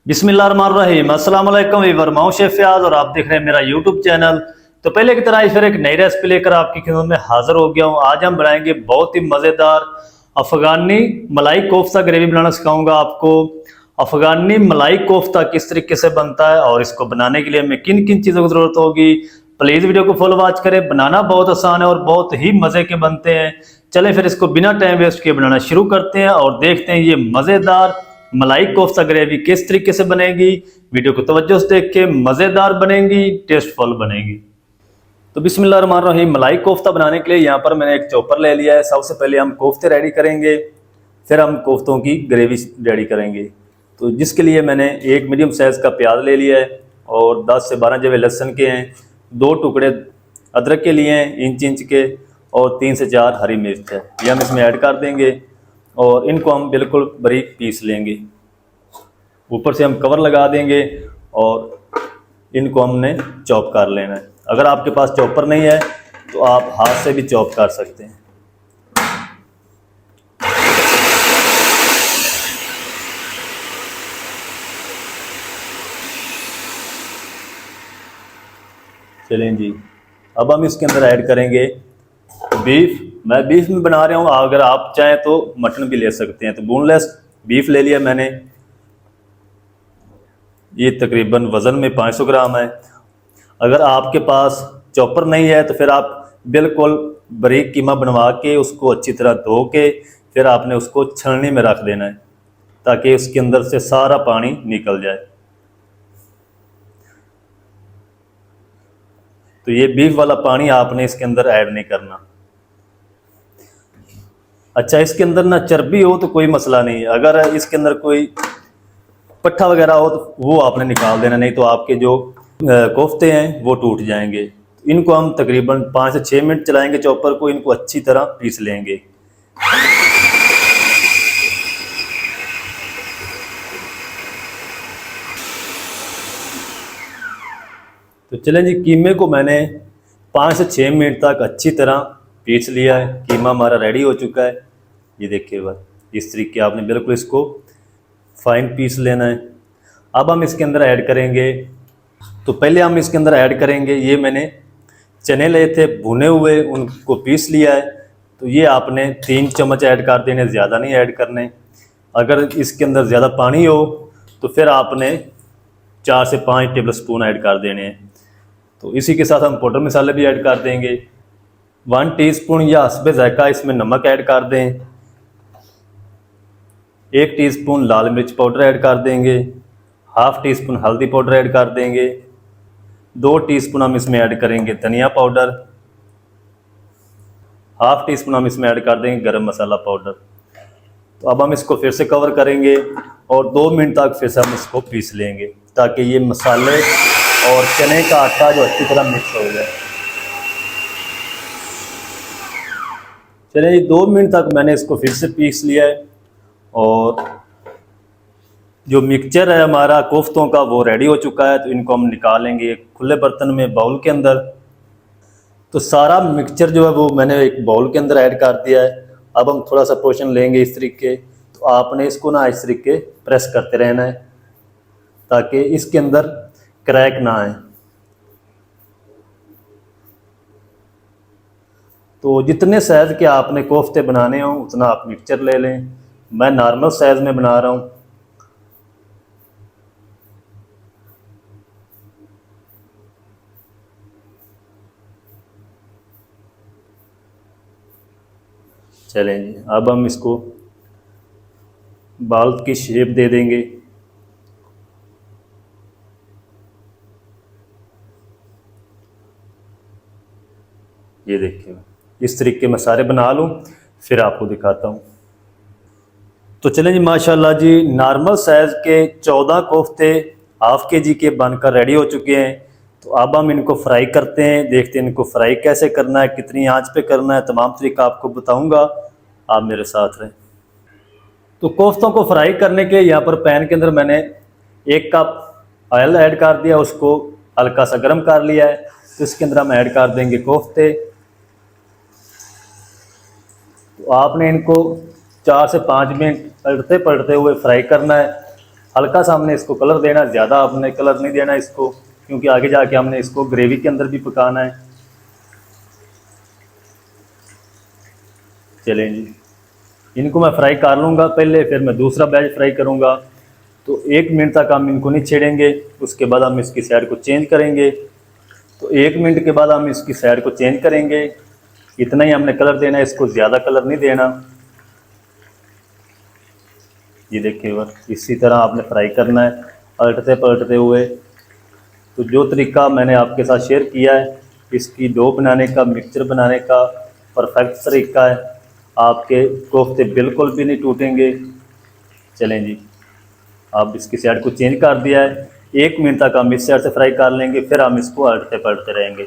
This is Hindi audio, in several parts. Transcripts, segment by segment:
बिस्मिल्लाहिर्रहमानिर्रहीम। अस्सलाम वालेकुम वीवर, मैं हूं शेफ फयाज और आप देख रहे हैं मेरा यूट्यूब चैनल। तो पहले की तरह फिर एक नई रेसिपी लेकर आपकी खिदमत में हाजिर हो गया हूं। आज हम बनाएंगे बहुत ही मज़ेदार अफगानी मलाई कोफ्ता ग्रेवी बनाना सिखाऊंगा आपको। अफगानी मलाई कोफ्ता किस तरीके से बनता है और इसको बनाने के लिए हमें किन किन चीज़ों की ज़रूरत होगी, प्लीज़ वीडियो को फुल वॉच करें। बनाना बहुत आसान है और बहुत ही मज़े के बनते हैं। चलें फिर इसको बिना टाइम वेस्ट किए बनाना शुरू करते हैं और देखते हैं ये मज़ेदार मलाई कोफ्ता ग्रेवी किस तरीके से बनेगी। वीडियो को तवज्जो से देख के मज़ेदार बनेगी, टेस्टफुल बनेगी। तो बिस्मिल्लाहिर्रहमानिर्रहीम। मलाई कोफ्ता बनाने के लिए यहाँ पर मैंने एक चॉपर ले लिया है। सबसे पहले हम कोफ्ते रेडी करेंगे, फिर हम कोफ्तों की ग्रेवी रेडी करेंगे। तो जिसके लिए मैंने एक मीडियम साइज़ का प्याज ले लिया है और 10 से 12 जवे लहसुन के हैं, 2 टुकड़े अदरक के लिए हैं इंच इंच के, और 3 से 4 हरी मिर्च है, ये हम इसमें ऐड कर देंगे और इनको हम बिल्कुल बारीक पीस लेंगे। ऊपर से हम कवर लगा देंगे और इनको हमने चॉप कर लेना है। अगर आपके पास चॉपर नहीं है तो आप हाथ से भी चॉप कर सकते हैं। चलें जी, अब हम इसके अंदर ऐड करेंगे बीफ। मैं बीफ में बना रहा हूँ, अगर आप चाहें तो मटन भी ले सकते हैं। तो बोनलेस बीफ ले लिया मैंने, ये तकरीबन वज़न में 500 ग्राम है। अगर आपके पास चॉपर नहीं है तो फिर आप बिल्कुल बारीक कीमा बनवा के उसको अच्छी तरह धो के फिर आपने उसको छलनी में रख देना है ताकि उसके अंदर से सारा पानी निकल जाए। तो ये बीफ वाला पानी आपने इसके अंदर ऐड नहीं करना। अच्छा, इसके अंदर ना चर्बी हो तो कोई मसला नहीं है, अगर इसके अंदर कोई पट्ठा वगैरह हो तो वो आपने निकाल देना, नहीं तो आपके जो कोफ्ते हैं वो टूट जाएंगे। इनको हम तकरीबन 5 से 6 मिनट चलाएंगे चॉपर को, इनको अच्छी तरह पीस लेंगे। तो चलें जी, कीमे को मैंने 5 से 6 मिनट तक अच्छी तरह पीस लिया है। कीमा हमारा रेडी हो चुका है, ये देखिए बस इस तरीके आपने बिल्कुल इसको फाइन पीस लेना है। अब हम इसके अंदर ऐड करेंगे, तो पहले हम इसके अंदर ऐड करेंगे, ये मैंने चने लिए थे भुने हुए, उनको पीस लिया है। तो ये आपने 3 चम्मच ऐड कर देने, ज़्यादा नहीं ऐड करने। अगर इसके अंदर ज़्यादा पानी हो तो फिर आपने 4 से 5 टेबल स्पून ऐड कर देने हैं। तो इसी के साथ हम पाउडर मसाले भी ऐड कर देंगे। 1 टीस्पून या हस्बे जायका इसमें नमक ऐड कर दें। 1 टीस्पून लाल मिर्च पाउडर ऐड कर देंगे। हाफ टी स्पून हल्दी पाउडर ऐड कर देंगे। 2 टीस्पून हम इसमें ऐड करेंगे धनिया पाउडर। हाफ टी स्पून हम इसमें ऐड कर देंगे गरम मसाला पाउडर। तो अब हम इसको फिर से कवर करेंगे और 2 मिनट तक फिर से हम इसको पीस लेंगे ताकि ये मसाले और चने का आटा जो अच्छी तरह मिक्स हो जाए। चलिए 2 मिनट तक मैंने इसको फिर से पीस लिया है और जो मिक्सचर है हमारा कोफ्तों का वो रेडी हो चुका है। तो इनको हम निकालेंगे एक खुले बर्तन में, बाउल के अंदर। तो सारा मिक्सचर जो है वो मैंने एक बाउल के अंदर ऐड कर दिया है। अब हम थोड़ा सा पोर्शन लेंगे इस तरीके, तो आपने इसको ना इस तरीके प्रेस करते रहना है ताकि इसके अंदर क्रैक ना आए। तो जितने साइज़ के आपने कोफ्ते बनाने हो उतना आप मिक्सचर ले लें। मैं नॉर्मल साइज़ में बना रहा हूँ। चलें जी, अब हम इसको बाल की शेप दे देंगे। ये देखिए इस तरीके मैं सारे बना लूँ, फिर आपको दिखाता हूँ। तो चलें जी, माशाल्लाह जी, नॉर्मल साइज़ के 14 कोफ्ते हाफ के जी के बनकर रेडी हो चुके हैं। तो अब हम इनको फ्राई करते हैं, देखते हैं इनको फ्राई कैसे करना है, कितनी आंच पे करना है, तमाम तरीका आपको बताऊंगा, आप मेरे साथ रहें। तो कोफ्तों को फ्राई करने के यहाँ पर पैन के अंदर मैंने 1 कप ऑयल ऐड कर दिया, उसको हल्का सा गर्म कर लिया है। तो इसके अंदर हम ऐड कर देंगे कोफ्ते। तो आपने इनको 4 से 5 मिनट पलटते पलटते हुए फ्राई करना है हल्का सा हमने इसको कलर देना, ज़्यादा आपने कलर नहीं देना इसको, क्योंकि आगे जाके हमने इसको ग्रेवी के अंदर भी पकाना है। चलें जी, इनको मैं फ्राई कर लूँगा पहले, फिर मैं दूसरा बैच फ्राई करूँगा। तो 1 मिनट तक हम इनको नहीं छेड़ेंगे, उसके बाद हम इसकी साइड को चेंज करेंगे। तो 1 मिनट के बाद हम इसकी साइड को चेंज करेंगे। इतना ही हमने कलर देना है, इसको ज़्यादा कलर नहीं देना। ये देखिए बस इसी तरह आपने फ्राई करना है, पलटते पलटते हुए। तो जो तरीका मैंने आपके साथ शेयर किया है, इसकी डो बनाने का, मिक्सचर बनाने का परफेक्ट तरीका है। आपके कोफ्ते बिल्कुल भी नहीं टूटेंगे। चलें जी, अब इसकी साइड को चेंज कर दिया है। 1 मिनट तक हम इस साइड से फ्राई कर लेंगे, फिर हम इसको पलटते पलटते रहेंगे।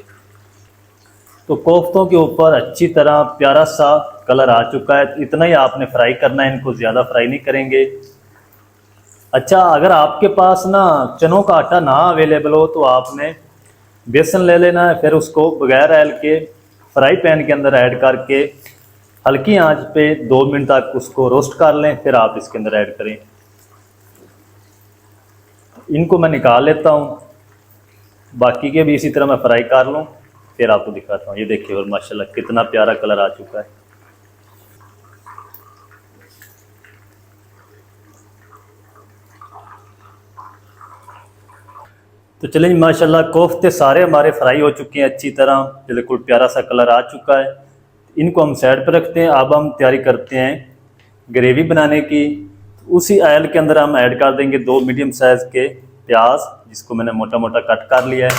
तो कोफ्तों के ऊपर अच्छी तरह प्यारा सा कलर आ चुका है। इतना ही आपने फ्राई करना है, इनको ज़्यादा फ्राई नहीं करेंगे। अच्छा, अगर आपके पास ना चनों का आटा ना अवेलेबल हो तो आपने बेसन ले लेना है, फिर उसको बगैर ऑयल के फ्राई पैन के अंदर ऐड करके हल्की आंच पे 2 मिनट तक उसको रोस्ट कर लें, फिर आप इसके अंदर ऐड करें। इनको मैं निकाल लेता हूँ, बाकी के भी इसी तरह मैं फ्राई कर लूँ, फिर आपको दिखाता हूँ। ये देखिए और माशाल्लाह कितना प्यारा कलर आ चुका है। तो चलिए माशाल्लाह कोफ्ते सारे हमारे फ्राई हो चुके हैं अच्छी तरह, बिल्कुल प्यारा सा कलर आ चुका है। इनको हम साइड पर रखते हैं। अब हम तैयारी करते हैं ग्रेवी बनाने की। उसी ऑयल के अंदर हम ऐड कर देंगे 2 मीडियम साइज़ के प्याज, जिसको मैंने मोटा मोटा कट कर लिया है।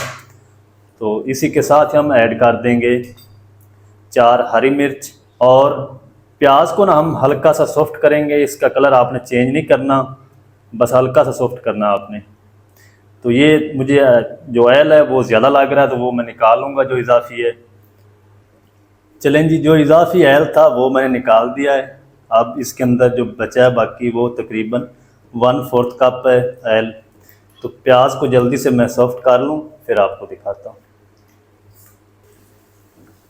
तो इसी के साथ हम ऐड कर देंगे 4 हरी मिर्च। और प्याज को ना हम हल्का सा सॉफ्ट करेंगे, इसका कलर आपने चेंज नहीं करना, बस हल्का सा सॉफ्ट करना आपने। तो ये मुझे जो ऑयल है वो ज़्यादा लग रहा है, तो वो मैं निकाल लूँगा जो इजाफी है। चलें जी, जो इजाफी ऑयल था वो मैंने निकाल दिया है। अब इसके अंदर जो बचा है बाकी वो तकरीबन 1/4 कप है ऑयल। तो प्याज को जल्दी से मैं सॉफ्ट कर लूँ, फिर आपको दिखाता हूँ।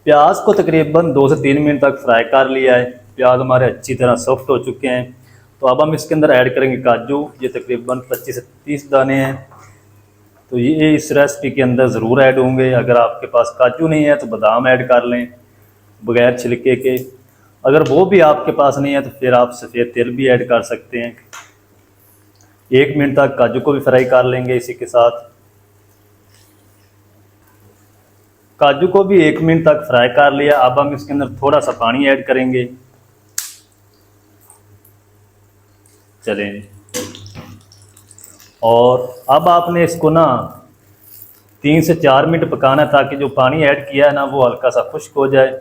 प्याज को तकरीबन 2 से 3 मिनट तक फ्राई कर लिया है। प्याज हमारे अच्छी तरह सॉफ्ट हो चुके हैं। तो अब हम इसके अंदर ऐड करेंगे काजू। ये तकरीबन 25 से 30 दाने हैं। तो ये इस रेसिपी के अंदर ज़रूर ऐड होंगे। अगर आपके पास काजू नहीं है तो बादाम ऐड कर लें बग़ैर छिलके के। अगर वो भी आपके पास नहीं है तो फिर आप सफ़ेद तिल भी ऐड कर सकते हैं। 1 मिनट तक काजू को भी फ्राई कर लेंगे इसी के साथ। काजू को भी 1 मिनट तक फ्राई कर लिया। अब हम इसके अंदर थोड़ा सा पानी ऐड करेंगे। चलें, और अब आपने इसको ना 3 से 4 मिनट पकाना है, ताकि जो पानी ऐड किया है ना वो हल्का सा खुश्क हो जाए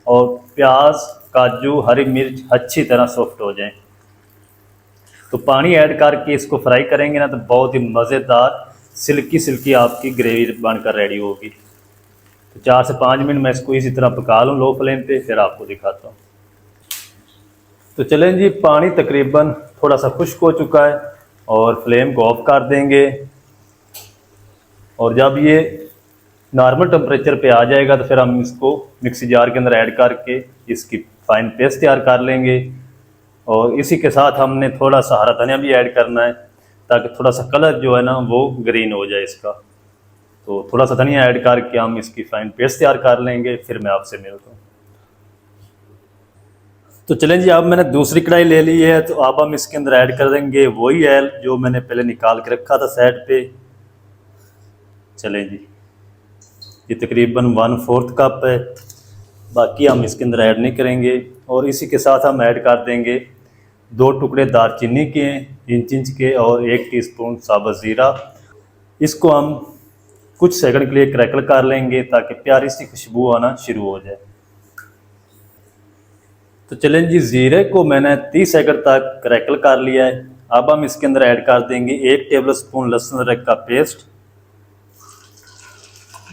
और प्याज, काजू, हरी मिर्च अच्छी तरह सॉफ्ट हो जाए। तो पानी ऐड करके इसको फ्राई करेंगे ना तो बहुत ही मज़ेदार सिल्की सिल्की आपकी ग्रेवी बनकर रेडी होगी। तो 4 से 5 मिनट मैं इसको इसी तरह पका लूँ लो फ्लेम पे, फिर आपको दिखाता हूँ। तो चलें जी, पानी तकरीबन थोड़ा सा खुश्क हो चुका है और फ्लेम को ऑफ कर देंगे। और जब ये नॉर्मल टेम्परेचर पे आ जाएगा तो फिर हम इसको मिक्सी जार के अंदर ऐड करके इसकी फाइन पेस्ट तैयार कर लेंगे। और इसी के साथ हमने थोड़ा सा हरा धनिया भी ऐड करना है, ताकि थोड़ा सा कलर जो है ना वो ग्रीन हो जाए इसका। तो थोड़ा सा धनिया ऐड करके हम इसकी फाइन पेस्ट तैयार कर लेंगे, फिर मैं आपसे मिलता हूँ। तो चलें जी, अब मैंने दूसरी कढ़ाई ले ली है। तो अब हम इसके अंदर ऐड कर देंगे वही ऑयल जो मैंने पहले निकाल के रखा था साइड पे। चलें जी, ये तकरीबन 1/4 कप है, बाकी हम इसके अंदर ऐड नहीं करेंगे। और इसी के साथ हम ऐड कर देंगे 2 टुकड़े दालचीनी के इंच इंच के और 1 टीस्पून साबुत ज़ीरा। इसको हम कुछ सेकंड के लिए क्रैकल कर लेंगे ताकि प्यारी सी खुशबू आना शुरू हो जाए। तो चलें जी, ज़ीरे को मैंने 30 सेकंड तक क्रैकल कर लिया है। अब हम इसके अंदर ऐड कर देंगे 1 टेबल स्पून लहसुन अदरक का पेस्ट।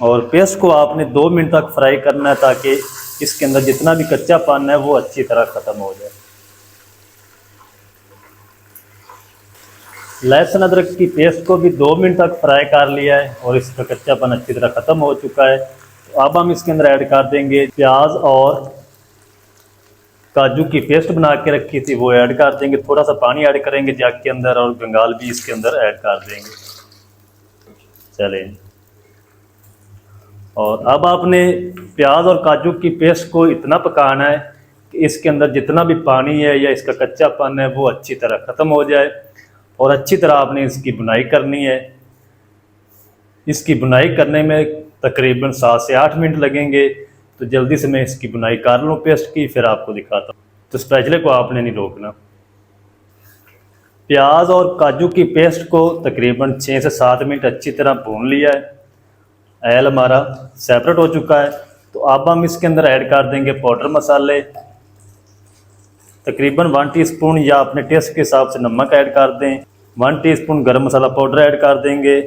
और पेस्ट को आपने 2 मिनट तक फ्राई करना है, ताकि इसके अंदर जितना भी कच्चापन है वो अच्छी तरह ख़त्म हो जाए। लहसुन अदरक की पेस्ट को भी 2 मिनट तक फ्राई कर लिया है और इसका कच्चापन अच्छी तरह ख़त्म हो चुका है। तो अब हम इसके अंदर ऐड कर देंगे प्याज और काजू की पेस्ट बना के रखी थी वो ऐड कर देंगे, थोड़ा सा पानी ऐड करेंगे जग के अंदर और बंगाल भी इसके अंदर ऐड कर देंगे। चलें, और अब आपने प्याज और काजू की पेस्ट को इतना पकाना है कि इसके अंदर जितना भी पानी है या इसका कच्चापन है वो अच्छी तरह ख़त्म हो जाए, और अच्छी तरह आपने इसकी बुनाई करनी है। इसकी बुनाई करने में तकरीबन 7 से 8 मिनट लगेंगे। तो जल्दी से मैं इसकी बुनाई कर लूँ पेस्ट की, फिर आपको दिखाता हूँ। तो स्पैचुले को आपने नहीं रोकना। प्याज और काजू की पेस्ट को तकरीबन 6 से 7 मिनट अच्छी तरह भून लिया है। ऑयल हमारा सेपरेट हो चुका है। तो अब हम इसके अंदर ऐड कर देंगे पाउडर मसाले, तकरीबन 1 टीस्पून या अपने टेस्ट के हिसाब से नमक ऐड कर दें। 1 टीस्पून गरम मसाला पाउडर ऐड कर देंगे।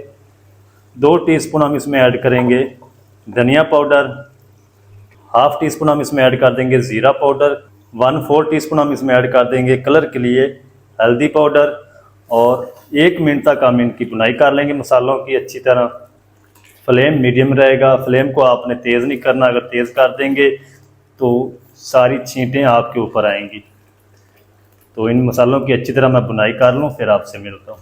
2 टीस्पून हम इसमें ऐड करेंगे धनिया पाउडर। 1/2 टीस्पून हम इसमें ऐड कर देंगे ज़ीरा पाउडर। 1/4 टीस्पून हम इसमें ऐड कर देंगे कलर के लिए हल्दी पाउडर। और 1 मिनट तक हम इनकी बुनाई कर लेंगे मसालों की अच्छी तरह। फ्लेम मीडियम रहेगा, फ्लेम को आपने तेज़ नहीं करना, अगर तेज़ कर देंगे तो सारी छींटें आपके ऊपर आएंगी। तो इन मसालों की अच्छी तरह मैं बुनाई कर लूँ, फिर आपसे मिलता हूँ।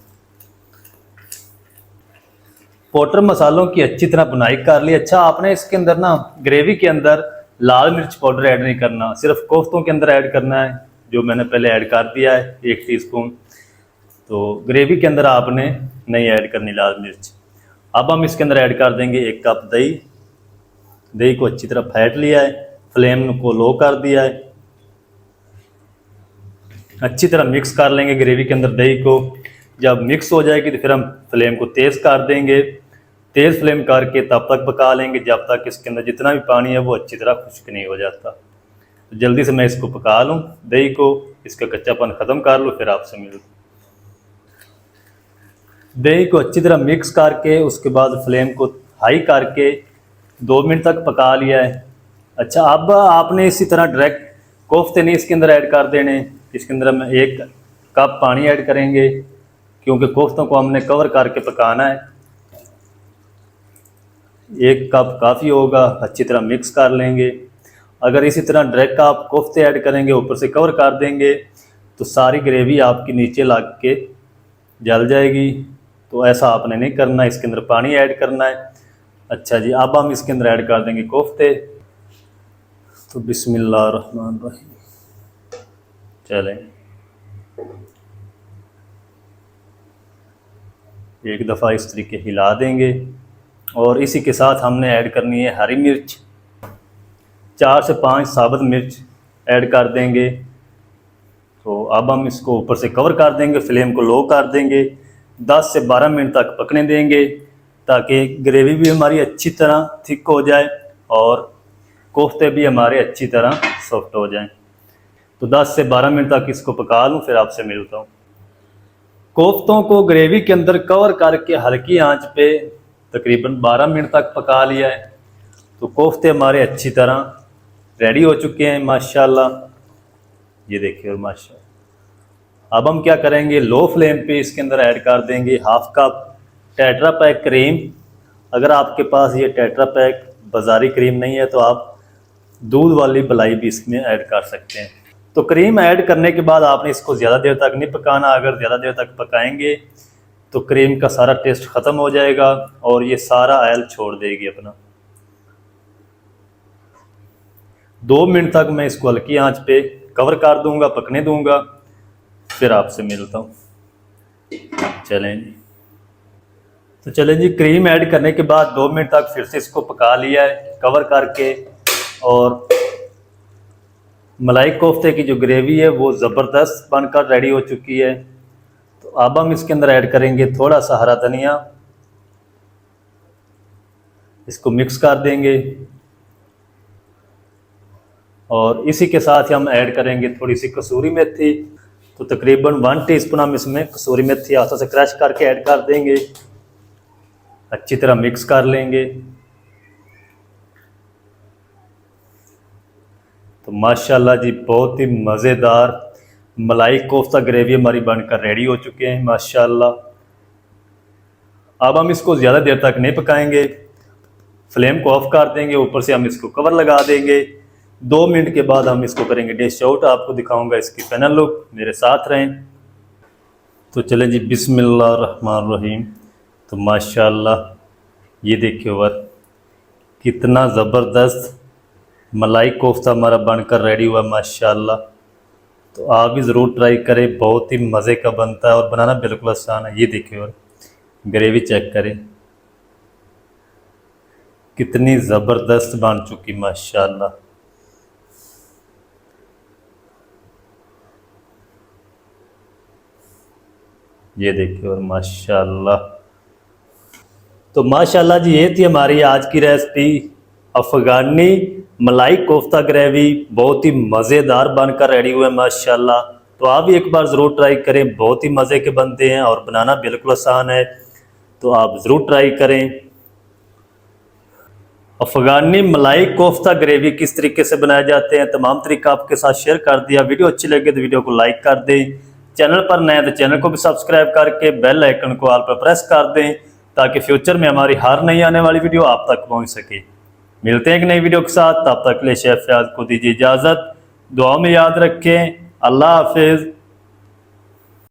पाउडर मसालों की अच्छी तरह बुनाई कर ली। अच्छा, आपने इसके अंदर ना ग्रेवी के अंदर लाल मिर्च पाउडर ऐड नहीं करना, सिर्फ कोफ्तों के अंदर ऐड करना है, जो मैंने पहले ऐड कर दिया है 1 टीस्पून। तो ग्रेवी के अंदर आपने नहीं ऐड करनी लाल मिर्च। अब हम इसके अंदर ऐड कर देंगे 1 कप दही। दही को अच्छी तरह फेंट लिया है, फ्लेम को लो कर दिया है। अच्छी तरह मिक्स कर लेंगे ग्रेवी के अंदर दही को। जब मिक्स हो जाएगी तो फिर हम फ्लेम को तेज़ कर देंगे। तेज़ फ्लेम करके तब तक पका लेंगे जब तक इसके अंदर जितना भी पानी है वो अच्छी तरह खुश्क नहीं हो जाता। तो जल्दी से मैं इसको पका लूँ, दही को, इसका कच्चापन ख़त्म कर लूँ, फिर आपसे मिलूँ। दही को अच्छी तरह मिक्स करके उसके बाद फ्लेम को हाई करके 2 मिनट तक पका लिया है। अच्छा, अब आपने इसी तरह डायरेक्ट कोफ्ते नहीं इसके अंदर ऐड कर देने। इसके अंदर हम 1 कप पानी ऐड करेंगे क्योंकि कोफ्तों को हमने कवर करके पकाना है। 1 कप काफ़ी होगा। अच्छी तरह मिक्स कर लेंगे। अगर इसी तरह डायरेक्ट आप कोफ्ते ऐड करेंगे, ऊपर से कवर कर देंगे, तो सारी ग्रेवी आपकी नीचे लग के जल जाएगी। तो ऐसा आपने नहीं करना, इसके अंदर पानी ऐड करना है। अच्छा जी, अब हम इसके अंदर ऐड कर देंगे कोफ्ते। तो बिस्मिल्लाहिर्रहमानिर्रहीम। चलें, एक दफ़ा इस तरीके हिला देंगे। और इसी के साथ हमने ऐड करनी है हरी मिर्च। 4 से 5 साबुत मिर्च ऐड कर देंगे। तो अब हम इसको ऊपर से कवर कर देंगे, फ्लेम को लो कर देंगे। 10 से 12 मिनट तक पकने देंगे ताकि ग्रेवी भी हमारी अच्छी तरह थिक हो जाए और कोफ्ते भी हमारे अच्छी तरह सॉफ्ट हो जाएं। तो 10 से 12 मिनट तक इसको पका लूँ, फिर आपसे मिलता हूँ। कोफ्तों को ग्रेवी के अंदर कवर करके हल्की आंच पे तकरीबन 12 मिनट तक पका लिया है। तो कोफ्ते हमारे अच्छी तरह रेडी हो चुके हैं माशाल्लाह। ये देखिए, और माशाल्लाह। अब हम क्या करेंगे, लो फ्लेम पे इसके अंदर ऐड कर देंगे 1/2 कप टेट्रा पैक क्रीम। अगर आपके पास ये टेट्रा पैक बाज़ारी क्रीम नहीं है तो आप दूध वाली मलाई भी इसमें ऐड कर सकते हैं। तो क्रीम ऐड करने के बाद आपने इसको ज़्यादा देर तक नहीं पकाना। अगर ज़्यादा देर तक पकाएंगे तो क्रीम का सारा टेस्ट ख़त्म हो जाएगा और ये सारा ऑयल छोड़ देगी अपना। 2 मिनट तक मैं इसको हल्की आंच पे कवर कर दूंगा, पकने दूंगा, फिर आपसे मिलता हूँ। चलें जी, तो चलें जी, क्रीम ऐड करने के बाद 2 मिनट तक फिर से इसको पका लिया है कवर करके। और मलाई कोफ्ते की जो ग्रेवी है वो ज़बरदस्त बनकर रेडी हो चुकी है। तो अब हम इसके अंदर ऐड करेंगे थोड़ा सा हरा धनिया। इसको मिक्स कर देंगे और इसी के साथ ही हम ऐड करेंगे थोड़ी सी कसूरी मेथी। तो तकरीबन 1 टीस्पून हम इसमें कसूरी मेथी हाथों से क्रश करके ऐड कर देंगे। अच्छी तरह मिक्स कर लेंगे। तो माशाल्लाह जी, बहुत ही मज़ेदार मलाई कोफ्ता ग्रेवी हमारी बनकर रेडी हो चुके हैं माशाल्लाह। अब हम इसको ज़्यादा देर तक नहीं पकाएंगे, फ्लेम को ऑफ कर देंगे, ऊपर से हम इसको कवर लगा देंगे। 2 मिनट के बाद हम इसको करेंगे डिश आउट, आपको दिखाऊंगा इसकी फाइनल लुक, मेरे साथ रहें। तो चलें जी, बिस्मिल्लाह रहमान रहीम। तो माशाल्लाह ये देखिए और कितना ज़बरदस्त मलाई कोफ्ता हमारा बनकर रेडी हुआ माशाल्लाह। तो आप भी ज़रूर ट्राई करें, बहुत ही मज़े का बनता है और बनाना बिल्कुल आसान है। ये देखिए और ग्रेवी चेक करें कितनी ज़बरदस्त बन चुकी माशाल्लाह। ये देखिए और माशाल्लाह। तो माशाल्लाह जी, ये थी हमारी आज की रेसिपी, अफ़गानी मलाई कोफ्ता ग्रेवी, बहुत ही मज़ेदार बनकर रेडी हुआ है माशाल्लाह। तो आप भी एक बार ज़रूर ट्राई करें, बहुत ही मज़े के बनते हैं और बनाना बिल्कुल आसान है। तो आप ज़रूर ट्राई करें। अफ़गानी मलाई कोफ्ता ग्रेवी किस तरीके से बनाए जाते हैं, तमाम तरीका आपके साथ शेयर कर दिया। वीडियो अच्छी लगे तो वीडियो को लाइक कर दें, चैनल पर नए हैं तो चैनल को भी सब्सक्राइब करके बेल आइकन को ऑल पर प्रेस कर दें, ताकि फ्यूचर में हमारी हर नई आने वाली वीडियो आप तक पहुंच सके। मिलते हैं एक नई वीडियो के साथ, तब तक के लिए शेफ फयाज को दीजिए इजाज़त। दुआ में याद रखें। अल्लाह हाफिज़।